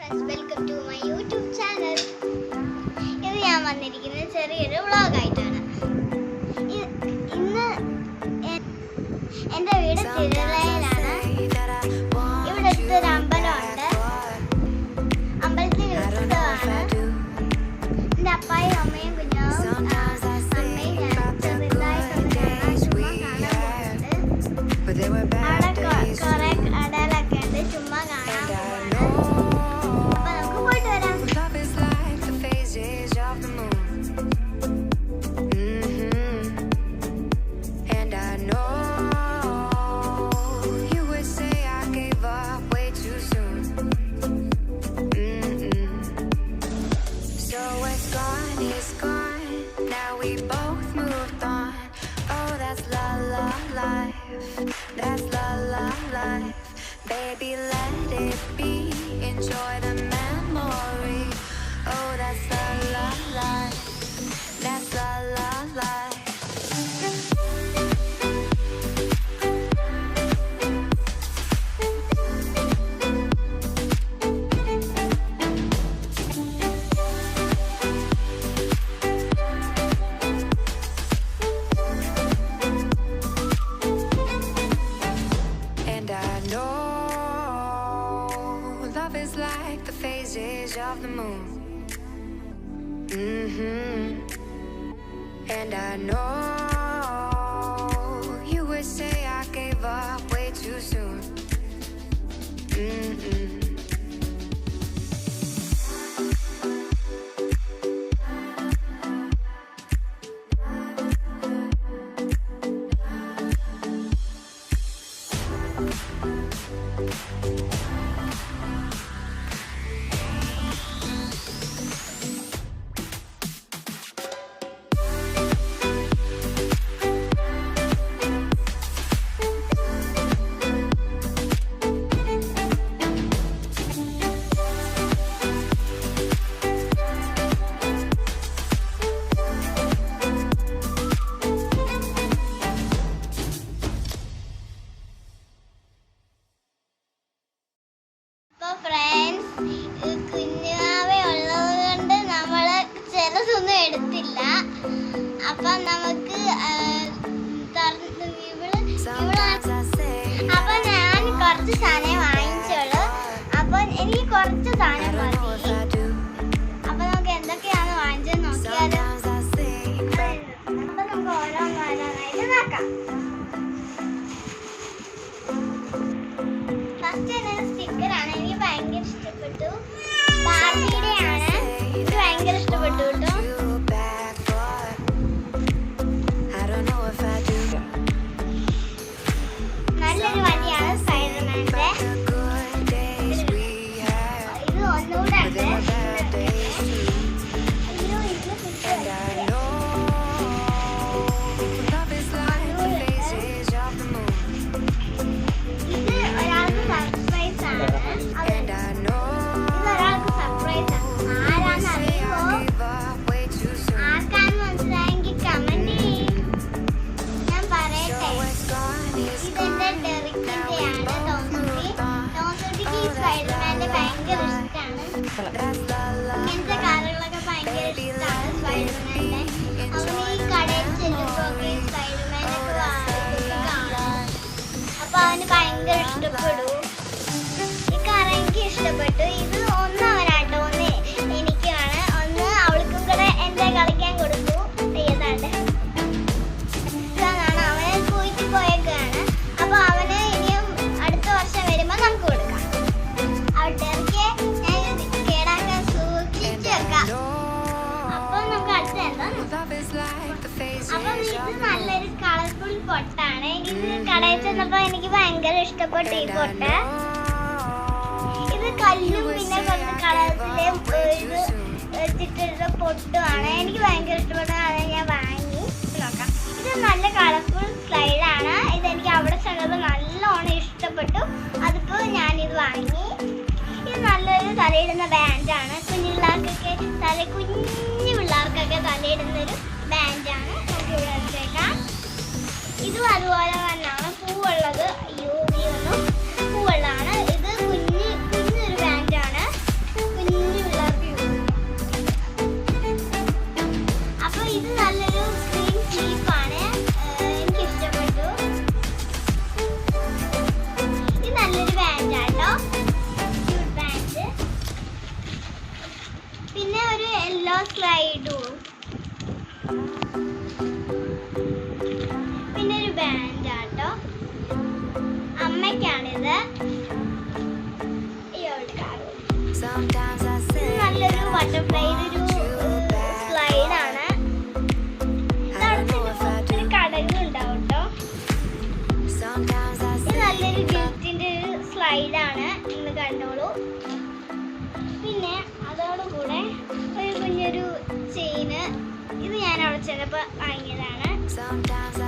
Friends, welcome to my YouTube channel. ഇത് ഞാൻ വന്നിരിക്കുന്നത് ചെറിയൊരു വ്ളോഗായിട്ടാണ്. ഇന്ന് എൻ്റെ വീട് തിരുവല്ലയിലാണ്. ഇവിടെ അടുത്തൊരു അമ്പലമുണ്ട്. അമ്പലത്തിൽ ഉത്സവമാണ്. എൻ്റെ അപ്പായും അമ്മയും കുഞ്ഞാവും അമ്മയും ഞാൻ ചെറുതായിട്ടൊന്ന് കാണാൻ പോകുന്നുണ്ട്. അവിടെ കുറെ കടലൊക്കെ ഉണ്ട്, ചുമ്മാ കാണാൻ പോവാണ്. അപ്പൊ നമുക്ക് പോയിട്ട് വരാം. That's la la life, baby, let it be. Enjoy the memory. Oh, that's la la life. That's la la life. Like the phases of the moon. And I know you would say I gave up way too soon. കുഞ്ഞാവയുള്ളത് കൊണ്ട് നമ്മള് ചെറുതൊന്നും എടുത്തില്ല. അപ്പൊ നമുക്ക് അപ്പൊ ഞാൻ കുറച്ച് സാധനം വാങ്ങിച്ചോളൂ. അപ്പൊ എനിക്ക് കുറച്ച് സാധനം മതി. അപ്പൊ നമുക്ക് എന്തൊക്കെയാണ് വാങ്ങിച്ചത് നോക്കിയാലോ. അപ്പൊ നമുക്ക് ഓരോന്നായിട്ട് നോക്കാം. ഫസ്റ്റ് സ്റ്റിക്കറാണ്. എനിക്ക് ഭയങ്കര ഇഷ്ടപ്പെട്ടു. ബാർബിയുടെ ആണ്. എനിക്ക് ഭയങ്കര ഇഷ്ടപ്പെട്ടു കേട്ടോ. നല്ലൊരു വണ്ടിയാണ് സ്പൈഡർമാൻ്റെ. ഇത് ഒന്നുകൂടെ ഉണ്ട്. ഇങ്ങനത്തെ കാറുകളൊക്കെ ഭയങ്കര ഇഷ്ടമാണ് സ്പൈഡർമാൻ്റെ. അവന് ഈ കടയിൽ ചെല്ലുമ്പോഴൊക്കെ സ്പൈഡർമാനൊക്കെ കാണും. അപ്പൊ അവന് ഭയങ്കര ഇഷ്ടപ്പെടും. ഈ കാർ എനിക്ക് ഇഷ്ടപ്പെട്ടു. ഇത് ഒന്ന് അവനാട്ടോ, ഒന്ന് എനിക്കാണ്, ഒന്ന് അവൾക്കും കൂടെ എന്റെ കളിക്കാൻ കൊടുത്തു. ഏതാണ്ട് ഇതാണ്. അവന് പോയിട്ട് പോയേക്കാണ്. അപ്പൊ അവന് ഇനിയും അടുത്ത വർഷം വരുമ്പോ നമുക്ക് കൊടുക്കാം. അവിടെ അപ്പം ഇത് നല്ലൊരു കളർഫുൾ പൊട്ടാണ്. ഇത് കടയിൽ ചെന്നപ്പോ എനിക്ക് ഭയങ്കര ഇഷ്ടപ്പെട്ടു ഈ പൊട്ട്. ഇത് കല്ലും പിന്നെ കുറച്ച് കളേഴ്സിലെ ഇത് വെച്ചിട്ടുള്ള പൊട്ടുമാണ്. എനിക്ക് ഭയങ്കര ഇഷ്ടപ്പെട്ടു. അത് ഞാൻ വാങ്ങി നോക്കാം. ഇത് നല്ല കളർഫുൾ സ്ലൈഡാണ്. ഇതെനിക്ക് അവിടെ ചെന്നപ്പോൾ നല്ലോണം ഇഷ്ടപ്പെട്ടു. അതിപ്പോൾ ഞാനിത് വാങ്ങി. ഇത് നല്ലൊരു തലയിടുന്ന ബാൻഡാണ്. കുഞ്ഞു പിള്ളേർക്കൊക്കെ കുഞ്ഞു പിള്ളേർക്കൊക്കെ തലയിടുന്നൊരു ബാൻഡാണ്. നമുക്ക് ഇവിടെ വെച്ചേക്കാം. ഇതും അതുപോലെ തന്നെയാണ്. പൂവുള്ളത്. അയ്യോ, പൂവുള്ളതാണ്. ഇത് കുഞ്ഞൊരു ബാൻഡാണ്. Sometimes I ഇത് say നല്ലൊരു ബട്ടർഫ്ലൈ ഒരു സ്ലൈഡാണ്. ഒത്തിരി കടലുണ്ടാവും കേട്ടോ. sometimes I ഇത് നല്ലൊരു ഗിഫ്റ്റിന്റെ ഒരു സ്ലൈഡാണ്, ഇന്ന് കണ്ടോളൂ. പിന്നെ അതോടുകൂടെ ഒരു കുഞ്ഞൊരു ചെയിന്, ഇത് ഞാൻ അവിടെ ചെന്നപ്പോ വാങ്ങിയതാണ്. sometimes I